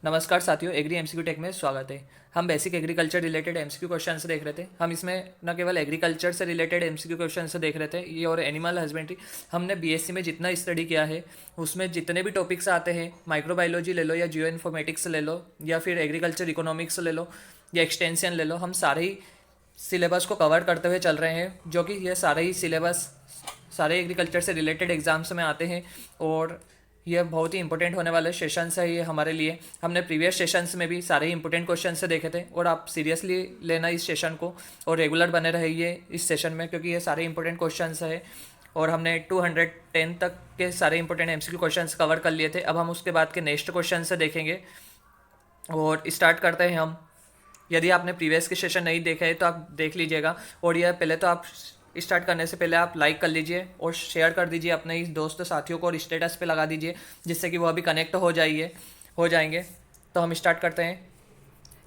नमस्कार साथियों, agree MCQ take में स्वागत है। हम basic agriculture related MCQ question से देख रहे थे। हम इसमें न केवल एग्रीकल्चर से रिलेटेड एमसीक्यू क्वेश्चन से देख रहे थे, ये और एनिमल हस्बेंड्री। हमने बीएससी में जितना स्टडी किया है उसमें जितने भी टॉपिक्स आते हैं, माइक्रोबायोलॉजी ले लो या जियो इन्फॉर्मेटिक्स ले लो या फिर एग्रीकल्चर इकोनॉमिक्स ले लो या एक्सटेंशन ले लो, हम सारे ही सिलेबस को कवर करते हुए चल रहे हैं, जो कि ये सारे ही सिलेबस सारे एग्रीकल्चर से रिलेटेड एग्जाम्स में आते हैं। और ये बहुत ही इंपॉर्टेंट होने वाले सेशंस है ये हमारे लिए। हमने प्रीवियस सेशंस में भी सारे ही इंपॉर्टेंट क्वेश्चन से देखे थे, और आप सीरियसली लेना इस सेशन को और रेगुलर बने रहिए इस सेशन में, क्योंकि ये सारे इंपॉर्टेंट क्वेश्चंस है। और हमने 210 तक के सारे इंपॉर्टेंट एमसीक्यू क्वेश्चंस कवर कर लिए थे। अब हम उसके बाद के नेक्स्ट क्वेश्चन से देखेंगे और स्टार्ट करते हैं हम। यदि आपने प्रीवियस के सेशन नहीं देखे है तो आप देख लीजिएगा। और यह पहले तो आप स्टार्ट करने से पहले आप लाइक कर लीजिए और शेयर कर दीजिए अपने इस दोस्त साथियों को, और स्टेटस पे लगा दीजिए, जिससे कि वो अभी कनेक्ट हो जाएंगे। तो हम स्टार्ट करते हैं।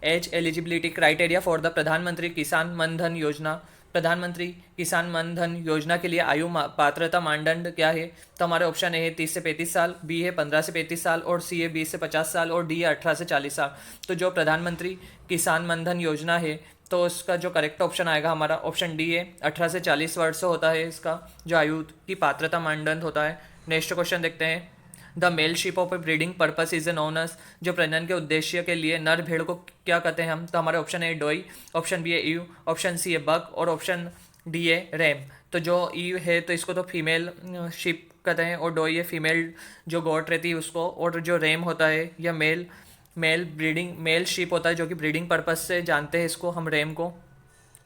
As eligibility criteria for the प्रधानमंत्री किसान मन धन योजना। प्रधानमंत्री किसान मन धन योजना के लिए आयु पात्रता मानदंड क्या है? तो हमारे ऑप्शन ए है 30 से 35 साल, बी है 15 से 35 साल, और सी है 20 से 50 साल, और डी है 18 से 40 साल। तो जो प्रधानमंत्री किसान मन धन योजना है, तो उसका जो करेक्ट ऑप्शन आएगा हमारा ऑप्शन डी है। 18 से 40 वर्ष होता है इसका जो आयु की पात्रता मानदंड होता है। नेक्स्ट क्वेश्चन देखते हैं। The male sheep of breeding purpose is known as. जो प्रजनन के उद्देश्य के लिए नर भेड़ को क्या कहते हैं हम? तो हमारे ऑप्शन ए डोई, ऑप्शन बी है ईव, ऑप्शन सी है बक, और ऑप्शन डी है रैम। तो जो ईव है तो इसको तो फीमेल शिप कहते हैं, और डोई है फीमेल जो गोट रहती है उसको, और जो रैम होता है या मेल शिप होता है जो कि ब्रीडिंग पर्पस से जानते हैं इसको हम रैम को।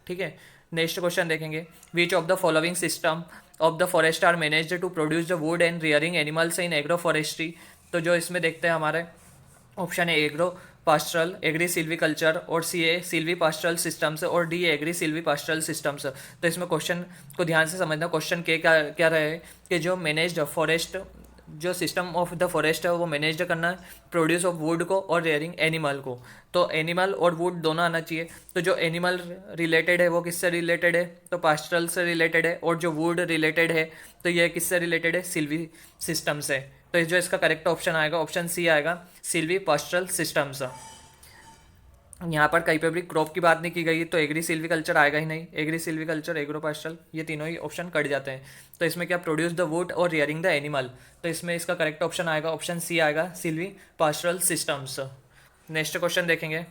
ठीक है, नेक्स्ट क्वेश्चन देखेंगे। Which of the following system of the forest are managed to produce the wood and rearing animals in agro forestry. तो जो इसमें देखते हैं हमारे ऑप्शन है एग्रो पास्टरल एग्री सिल्वीकल्चर, और C a silvi pastoral systems, और D agri silvi pastoral systems. तो इसमें क्वेश्चन को ध्यान से समझना। क्वेश्चन के क्या क्या रहे कि जो मैनेज्ड फॉरेस्ट जो सिस्टम ऑफ द फॉरेस्ट है वो मैनेज करना है प्रोड्यूस ऑफ वुड को और रेयरिंग एनिमल को। तो एनिमल और वुड दोनों आना चाहिए। तो जो एनिमल रिलेटेड है वो किससे रिलेटेड है? तो पास्टरल से रिलेटेड है, और जो वुड रिलेटेड है तो ये किससे रिलेटेड है? सिल्वी सिस्टम से। तो जो इसका करेक्ट ऑप्शन आएगा ऑप्शन सी आएगा, सिल्वी पास्टरल सिस्टम्स। यहाँ पर कहीं पे भी क्रॉप की बात नहीं की गई, तो एग्री सिल्वीकल्चर आएगा ही नहीं। एग्री सिल्वीकल्चर, एग्रो पास्टरल, ये तीनों ही ऑप्शन कट जाते हैं। तो इसमें क्या? प्रोड्यूस द वुड और रियरिंग द एनिमल। तो इसमें इसका करेक्ट ऑप्शन आएगा ऑप्शन सी आएगा, Silvi pastoral systems. Next question देखेंगे।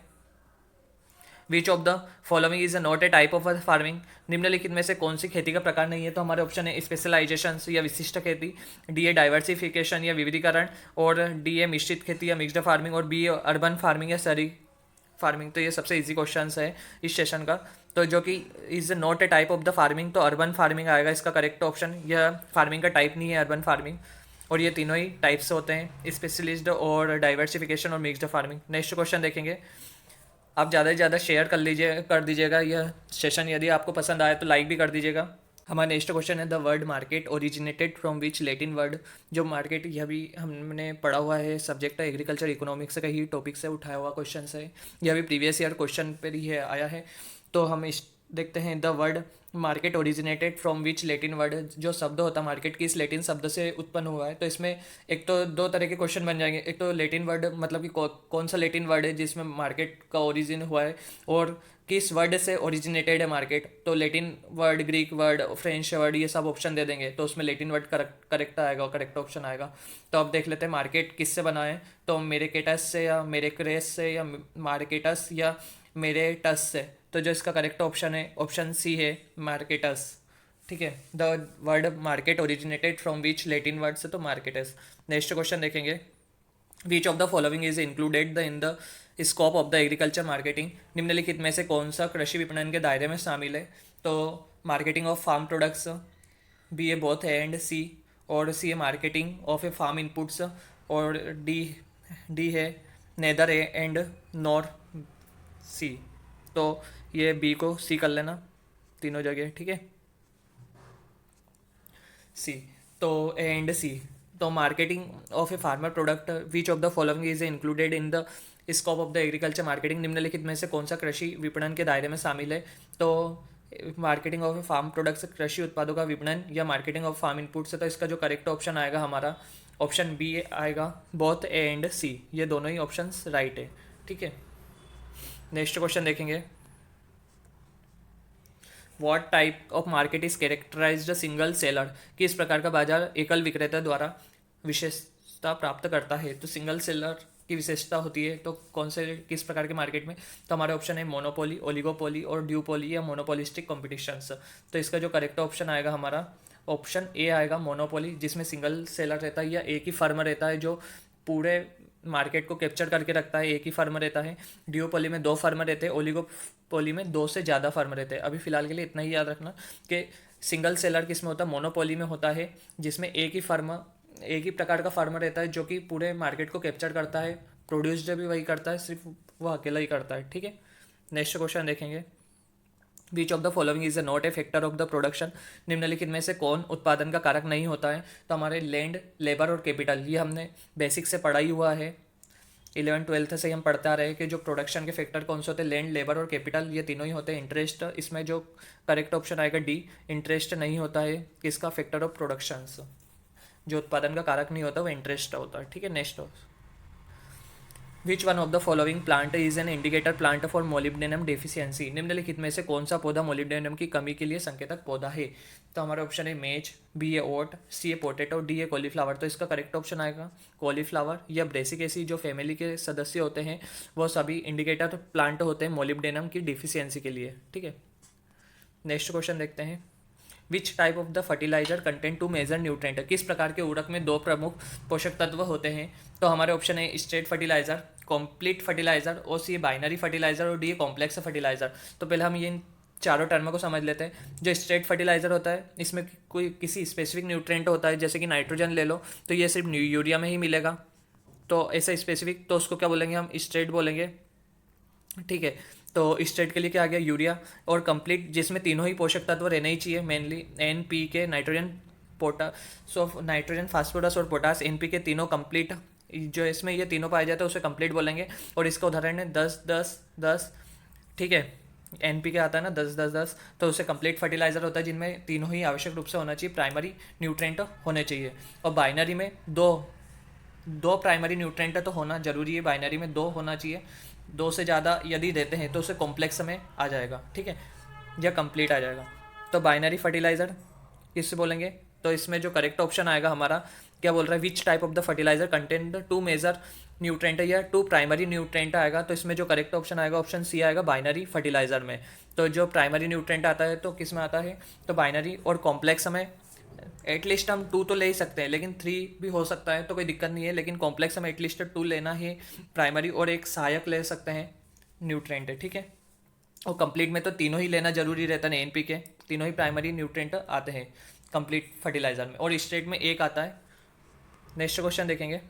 Which of the following is not a type of farming. निम्नलिखित में से कौन सी खेती का प्रकार नहीं है? तो हमारे ऑप्शन है स्पेशलाइजेशन या विशिष्ट खेती, डी ए डाइवर्सिफिकेशन या विविधीकरण, और डी ए मिश्रित खेती या मिक्सड फार्मिंग, और बी अर्बन फार्मिंग या शहरी फार्मिंग। तो ये सबसे इजी क्वेश्चन है इस सेशन का। तो जो कि is not a type of the farming, तो अर्बन फार्मिंग आएगा इसका करेक्ट ऑप्शन। यह फार्मिंग का टाइप नहीं है अर्बन फार्मिंग, और ये तीनों ही टाइप्स होते हैं, स्पेशलिस्ट और डाइवर्सिफिकेशन और मिक्सड फार्मिंग। नेक्स्ट क्वेश्चन देखेंगे। आप ज़्यादा से ज़्यादा शेयर कर दीजिएगा यह सेशन। यदि आपको पसंद आए तो लाइक भी कर दीजिएगा। हमारा नेक्स्ट क्वेश्चन है the word market originated from which Latin word. जो मार्केट यह भी हमने पढ़ा हुआ है, सब्जेक्ट है एग्रीकल्चर इकोनॉमिक्स का ही टॉपिक से उठाया हुआ क्वेश्चन है। यह भी प्रीवियस ईयर क्वेश्चन पर ही है आया है। तो हम इस देखते हैं the word market originated from which Latin word. जो शब्द होता है मार्केट किस लैटिन शब्द से उत्पन्न हुआ है? तो इसमें एक तो दो तरह के क्वेश्चन बन जाएंगे। एक तो लैटिन वर्ड मतलब कि कौन सा लैटिन वर्ड है जिसमें मार्केट का ओरिजिन हुआ है, और किस वर्ड से ओरिजिनेटेड है मार्केट। तो Latin word, Greek word, French word, ये सब ऑप्शन दे देंगे, तो उसमें लैटिन वर्ड करेक्ट आएगा, करेक्ट ऑप्शन आएगा। तो अब देख लेते हैं मार्केट किससे बना है। तो मेरेकेटस से या मेरेक्रेस से या मार्केटस या मेरेटस से। तो जो इसका करेक्ट ऑप्शन है ऑप्शन सी है, मार्केटस। ठीक है, the word market originated from which Latin word से, तो मार्केटस। नेक्स्ट क्वेश्चन देखेंगे। Which of the following is included the in the scope of the agriculture marketing. निम्नलिखित में से कौन सा कृषि विपणन के दायरे में शामिल है? तो marketing of farm products, B A both A and C, और C A marketing of a farm inputs, और डी है neither A and nor C. तो ये बी को सी कर लेना तीनों जगह। ठीक है, सी। तो ए एंड सी। तो marketing of a farmer product, which of the following is included in the scope of the agriculture marketing. निम्नलिखित में से कौन सा कृषि विपणन के दायरे में शामिल है? तो marketing of a farm products कृषि उत्पादों का विपणन, या मार्केटिंग ऑफ फार्म इनपुट से। तो इसका जो करेक्ट ऑप्शन आएगा हमारा ऑप्शन बी आएगा बोथ ए एंड सी, ये दोनों ही ऑप्शंस राइट है। ठीक है, नेक्स्ट क्वेश्चन देखेंगे। What type of market is characterized single seller, किस प्रकार का बाजार एकल विक्रेता द्वारा विशेषता प्राप्त करता है। तो सिंगल सेलर की विशेषता होती है तो कौन से किस प्रकार के मार्केट में, तो हमारे ऑप्शन है मोनोपोली, ओलिगोपोली और ड्यूपोली या मोनोपोलिस्टिक कॉम्पिटिशंस। तो इसका जो करेक्ट ऑप्शन आएगा हमारा ऑप्शन ए आएगा मोनोपोली, जिसमें सिंगल सेलर रहता है या एक ही फर्म रहता है जो पूरे मार्केट को कैप्चर करके रखता है, एक ही फर्म रहता है। ड्यूपोली में 2 फर्म रहते हैं, ओलिगोपोली में 2 से ज़्यादा फर्म रहते हैं। अभी फिलहाल के लिए इतना ही याद रखना कि सिंगल सेलर किस में होता है, मोनोपोली में होता है, जिसमें एक ही प्रकार का फर्म रहता है जो कि पूरे मार्केट को कैप्चर करता है, प्रोड्यूस भी वही करता है, सिर्फ वो अकेला ही करता है। ठीक है, नेक्स्ट क्वेश्चन देखेंगे। Which of the following is a not a factor of the production, निम्नलिखित में से कौन उत्पादन का कारक नहीं होता है। तो हमारे लैंड, लेबर और कैपिटल, ये हमने बेसिक से पढ़ा ही हुआ है, 11th-12th से ही हम पढ़ते आ रहे हैं कि जो प्रोडक्शन के फैक्टर कौन से होते हैं, लैंड, लेबर और कैपिटल, ये तीनों ही होते हैं। इंटरेस्ट, इसमें जो करेक्ट ऑप्शन आएगा डी, इंटरेस्ट नहीं होता है किसका, फैक्टर ऑफ प्रोडक्शन। जो उत्पादन का कारक नहीं होता वो इंटरेस्ट होता है। ठीक है, next. Which one of the following plant is an indicator plant for molybdenum deficiency, निम्नलिखित में से कौन सा पौधा मोलिब्डेनम की कमी के लिए संकेतक पौधा है। तो हमारा ऑप्शन है maize, B a oat, C a potato, D a cauliflower. तो इसका करेक्ट ऑप्शन आएगा कॉलीफ्लावर या ब्रेसिकेसी। जो फैमिली के सदस्य होते हैं वो सभी इंडिकेटर प्लांट होते हैं मोलिब्डेनम की डिफिशियंसी के लिए। ठीक है, नेक्स्ट क्वेश्चन देखते हैं। Which type of the fertiliser content two major nutrient, किस प्रकार के उर्वरक में 2 प्रमुख पोषक तत्व होते हैं। तो हमारे ऑप्शन है स्ट्रेट फर्टिलाइजर, कॉम्प्लीट फर्टिलाइजर, और सी बाइनरी फर्टिलाइजर और डी कॉम्प्लेक्स फर्टिलाइजर। तो पहले हम ये इन चारों टर्मों को समझ लेते हैं। जो स्ट्रेट फर्टिलाइजर होता है इसमें कोई किसी स्पेसिफिक न्यूट्रेंट होता है, जैसे कि नाइट्रोजन ले लो तो ये सिर्फ यूरिया में ही मिलेगा, तो ऐसा स्पेसिफिक, तो उसको क्या बोलेंगे हम, स्ट्रेट बोलेंगे। ठीक है, तो स्ट्रेट के लिए क्या आ गया, यूरिया। और कंप्लीट, जिसमें तीनों ही पोषक तत्व रहने ही चाहिए, मेनली एन पी के, नाइट्रोजन, पोटास, नाइट्रोजन, फास्फोरस और पोटास, एन पी के तीनों कंप्लीट, जो इसमें ये तीनों पाए जाते हैं उसे कंप्लीट बोलेंगे। और इसका उदाहरण है 10-10-10। ठीक है, एन पी के आता है ना 10-10-10, तो उसे कंप्लीट फर्टिलाइजर होता है जिनमें तीनों ही आवश्यक रूप से होना चाहिए, प्राइमरी न्यूट्रेंट होने चाहिए। और बाइनरी में दो प्राइमरी न्यूट्रेंट तो होना जरूरी है, बाइनरी में 2 होना चाहिए। 2 से ज़्यादा यदि देते हैं तो उसे कॉम्प्लेक्स में आ जाएगा। ठीक है, या कंप्लीट आ जाएगा। तो बाइनरी फर्टिलाइजर किससे बोलेंगे, तो इसमें जो करेक्ट ऑप्शन आएगा हमारा क्या बोल रहा है, which type of the fertiliser content 2 major nutrient या 2 प्राइमरी न्यूट्रेंट आएगा। तो इसमें जो करेक्ट ऑप्शन आएगा ऑप्शन सी आएगा, बाइनरी फर्टिलाइजर में। तो जो प्राइमरी न्यूट्रेंट आता है तो किस में आता है, तो बाइनरी। और कॉम्प्लेक्स में एटलीस्ट हम 2 तो ले ही सकते हैं, लेकिन 3 भी हो सकता है तो कोई दिक्कत नहीं है, लेकिन कॉम्प्लेक्स में एटलीस्ट 2 लेना है प्राइमरी, और एक सहायक ले सकते हैं न्यूट्रेंट है। ठीक है, और कंप्लीट में तो तीनों ही लेना जरूरी रहता है, एनपी के तीनों ही प्राइमरी न्यूट्रेंट आते हैं कंप्लीट फर्टिलाइजर में, और स्ट्रेट में एक आता है। नेक्स्ट क्वेश्चन देखेंगे।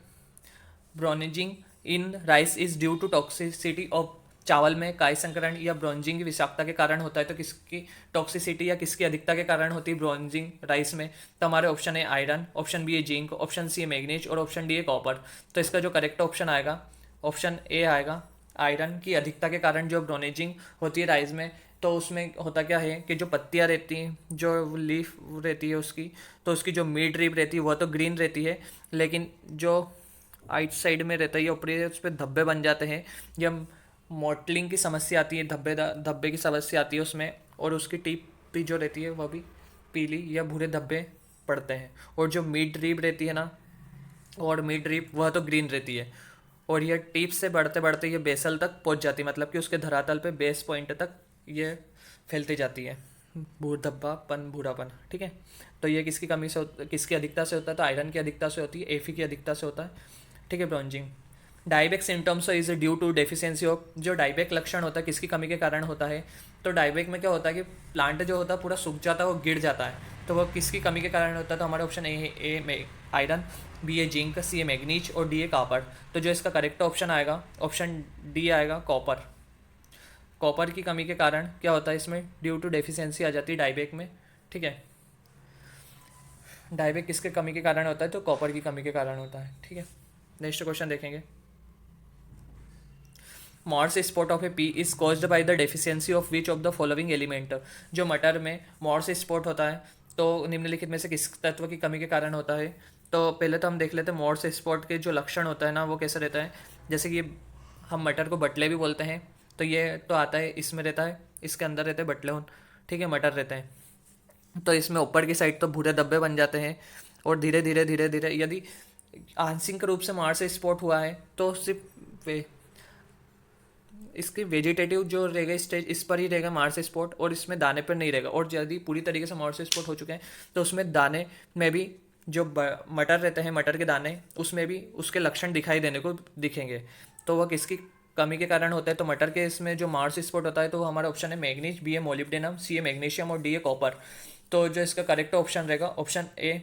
Bronzing in rice is due to toxicity of, चावल में काय संकरण या ब्रोंजिंग की विषाक्तता के कारण होता है। तो किसकी टॉक्सिसिटी या किसकी अधिकता के कारण होती है ब्रोंजिंग राइस में। तो हमारे ऑप्शन है आयरन, ऑप्शन बी है जिंक, ऑप्शन सी है मैग्नीज और ऑप्शन डी है कॉपर। तो इसका जो करेक्ट ऑप्शन आएगा ऑप्शन ए आएगा, आयरन की अधिकता के कारण जो ब्रोनेजिंग होती है राइस में। तो उसमें होता क्या है कि जो पत्तियां रहती हैं, जो लीफ रहती है उसकी, तो उसकी जो मिड रिब रहती है वह तो ग्रीन रहती है, लेकिन जो आइट साइड में रहता है ऊपरी उस पर धब्बे बन जाते हैं, या मॉटलिंग की समस्या आती है, धब्बे की समस्या आती है उसमें, और उसकी टिप भी जो रहती है वह भी पीली या भूरे धब्बे पड़ते हैं। और जो मिड रिब रहती है ना, और मिड रिब वह तो ग्रीन रहती है, और यह टिप से बढ़ते बढ़ते ये बेसल तक पहुंच जाती है, मतलब कि उसके धरातल पे बेस पॉइंट तक ये फैलती जाती है, धब्बापन, भूरापन। ठीक है, तो ये किसकी कमी से किसकी अधिकता से होता है, तो आयरन की अधिकता से होती है, एफी की अधिकता से होता है। ठीक है, bronzing. Dieback symptoms is due to deficiency of, जो डाइबेक लक्षण होता है किसकी कमी के कारण होता है। तो डाइबेक में क्या होता है कि प्लांट जो होता है पूरा सूख जाता है, वो गिर जाता है, तो वो किसकी कमी के कारण होता है। तो हमारे ऑप्शन ए में iron, B a zinc, C a manganese D a ए कॉपर। तो जो इसका करेक्ट ऑप्शन आएगा ऑप्शन डी आएगा, कॉपर। कॉपर की कमी के कारण क्या होता है, इसमें ड्यू टू डेफिशिएंसी आ जाती है डाइबेक में। ठीक है, डाइबेक किसके कमी के कारण होता है, तो कॉपर की कमी के कारण होता है। ठीक है, नेक्स्ट क्वेश्चन देखेंगे। Moore's spot of A P is caused by the deficiency of which of the following element. जो मटर में मॉर्स स्पॉट होता है तो निम्नलिखित में से किस तत्व की कमी के कारण होता है। तो पहले तो हम देख लेते हैं मोर्स स्पॉट के जो लक्षण होता है ना वो कैसे रहता है। जैसे कि हम मटर को बटले भी बोलते हैं, तो ये तो आता है, इसमें रहता है, इसके अंदर रहते हैं बटले, ठीक है, मटर रहते हैं। तो इसमें ऊपर की साइड तो भूरे धब्बे बन जाते हैं, और धीरे धीरे धीरे धीरे यदि आंशिक रूप से मार्स स्पॉट हुआ है तो सिर्फ इसके वेजिटेटिव जो रहेगा स्टेज इस पर ही रहेगा मार्स स्पॉट, और इसमें दाने पर नहीं रहेगा। और यदि पूरी तरीके से मार्स स्पॉट हो चुके हैं तो उसमें दाने में भी जो मटर रहते हैं, मटर के दाने, उसमें भी उसके लक्षण दिखाई देने को दिखेंगे। तो वह किसकी कमी के कारण होता है? तो मटर के इसमें जो मार्स स्पॉट होता है तो वो हमारा ऑप्शन है मैग्नीज, बी है मोलिब्डेनम, सी है मैग्नीशियम और डी है कॉपर। तो जो इसका करेक्ट ऑप्शन रहेगा ऑप्शन ए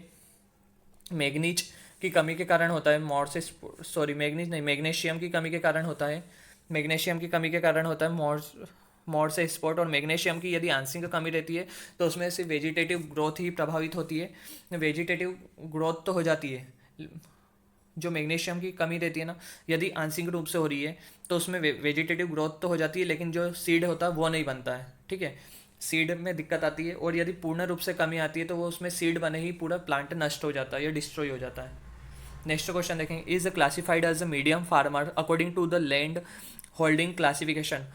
मैग्नीज की कमी के कारण होता है मॉर्स, सॉरी मैग्नीज नहीं, मैग्नीशियम की कमी के कारण होता है, मैग्नीशियम की कमी के कारण होता है मॉर्स स्पॉट। और मैग्नीशियम की यदि आंशिक कमी रहती है तो उसमें से वेजिटेटिव ग्रोथ ही प्रभावित होती है। वेजिटेटिव ग्रोथ तो हो जाती है, जो मैग्नीशियम की कमी रहती है ना, यदि आंशिक रूप से हो रही है तो उसमें वेजिटेटिव ग्रोथ तो हो जाती है, लेकिन जो सीड होता है वो नहीं बनता है, ठीक है, सीड में दिक्कत आती है। और यदि पूर्ण रूप से कमी आती है तो वो उसमें सीड बने ही पूरा प्लांट नष्ट हो जाता है या डिस्ट्रॉय हो जाता है। नेक्स्ट क्वेश्चन देखेंगे, is classified as a medium farmer according to the land holding classification.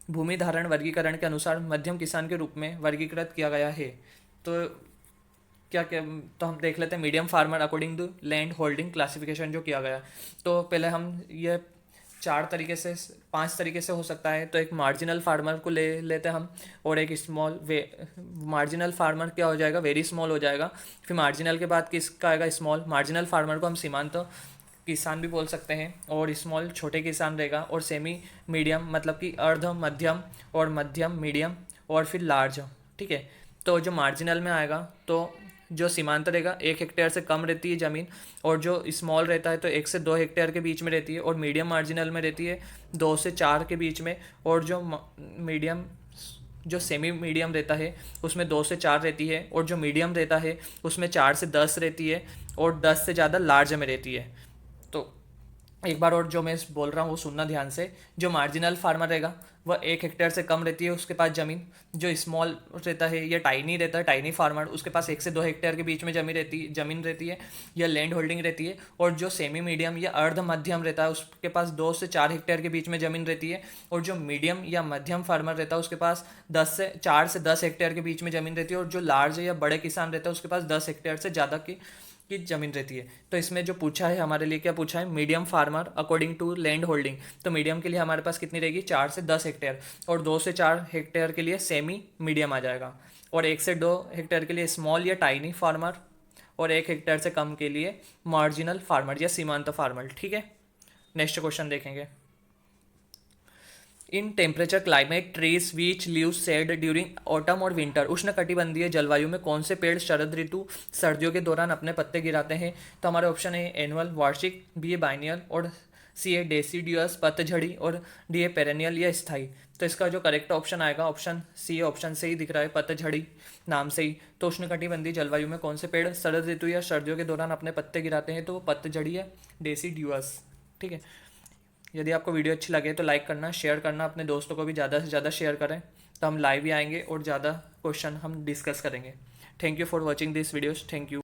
भूमि धारण वर्गीकरण के अनुसार मध्यम किसान के रूप में वर्गीकृत किया गया है। तो क्या क्या तो हम देख लेते हैं medium farmer according to land holding classification जो किया गया। तो पहले हम ये 5 तरीके से हो सकता है। तो एक मार्जिनल फार्मर को ले लेते हैं हम, और एक स्मॉल मार्जिनल फार्मर क्या हो जाएगा, वेरी स्मॉल हो जाएगा। फिर मार्जिनल के बाद किसका आएगा, स्मॉल। मार्जिनल फार्मर को हम सीमांत किसान भी बोल सकते हैं, और स्मॉल छोटे किसान रहेगा, और सेमी मीडियम मतलब कि अर्ध मध्यम, और मध्यम मीडियम, और फिर लार्ज, ठीक है। तो जो मार्जिनल में आएगा तो जो सीमांत रहेगा 1 हेक्टेयर से कम रहती है ज़मीन, और जो स्मॉल रहता है तो 1 से 2 हेक्टेयर के बीच में रहती है, और मीडियम मार्जिनल में रहती है 2 से 4 के बीच में, और जो मीडियम जो सेमी मीडियम रहता है उसमें 2 से 4 रहती है, और जो मीडियम रहता है उसमें 4 से 10 रहती है, और 10 से ज़्यादा लार्ज में रहती है। तो एक बार और जो मैं बोल रहा हूँ वो सुनना ध्यान से। जो मार्जिनल फार्मर रहेगा वह 1 हेक्टेयर से कम रहती है उसके पास ज़मीन। जो स्मॉल रहता है या टाइनी रहता है, टाइनी फार्मर, उसके पास 1 से 2 हेक्टेयर के बीच में जमीन रहती है या लैंड होल्डिंग रहती है। और जो सेमी मीडियम या अर्ध मध्यम रहता है उसके पास 2 से 4 हेक्टेयर के बीच में ज़मीन रहती है। और जो मीडियम या मध्यम फार्मर रहता है उसके पास 4 से 10 हेक्टेयर के बीच में ज़मीन रहती है। और जो लार्ज या बड़े किसान रहता है उसके पास 10 हेक्टेयर से ज़्यादा की ज़मीन रहती है। तो इसमें जो पूछा है हमारे लिए, क्या पूछा है, medium farmer according to land holding. तो मीडियम के लिए हमारे पास कितनी रहेगी, 4 से 10 हेक्टेयर, और 2 से 4 हेक्टेयर के लिए सेमी मीडियम आ जाएगा, और 1 से 2 हेक्टेयर के लिए स्मॉल या टाइनी फार्मर, और 1 हेक्टेयर से कम के लिए मार्जिनल फार्मर या सीमांत फार्मर, ठीक है। नेक्स्ट क्वेश्चन देखेंगे, in temperature climate trees which leave shed during autumn और विंटर। उष्ण कटिबंधीय जलवायु में कौन से पेड़ शरद ऋतु सर्दियों के दौरान अपने पत्ते गिराते हैं? तो हमारे ऑप्शन है एनुअल वार्षिक, बी ए बाइनियल, और सी ए डेसीडियस पतझड़ी, और डी ए पेरेनियल या स्थायी। तो इसका जो करेक्ट ऑप्शन आएगा ऑप्शन सी, ऑप्शन से ही दिख रहा है, पतझड़ी नाम से ही। तो उष्ण कटिबंधीय जलवायु में कौन से पेड़ शरद ऋतु या सर्दियों के दौरान अपने पत्ते गिराते हैं? तो वो पतझड़ी है, डेसीडियस, ठीक है। यदि आपको वीडियो अच्छी लगे तो लाइक करना, शेयर करना, अपने दोस्तों को भी ज़्यादा से ज़्यादा शेयर करें, तो हम लाइव भी आएंगे और ज़्यादा क्वेश्चन हम डिस्कस करेंगे। Thank you for watching this videos, thank you.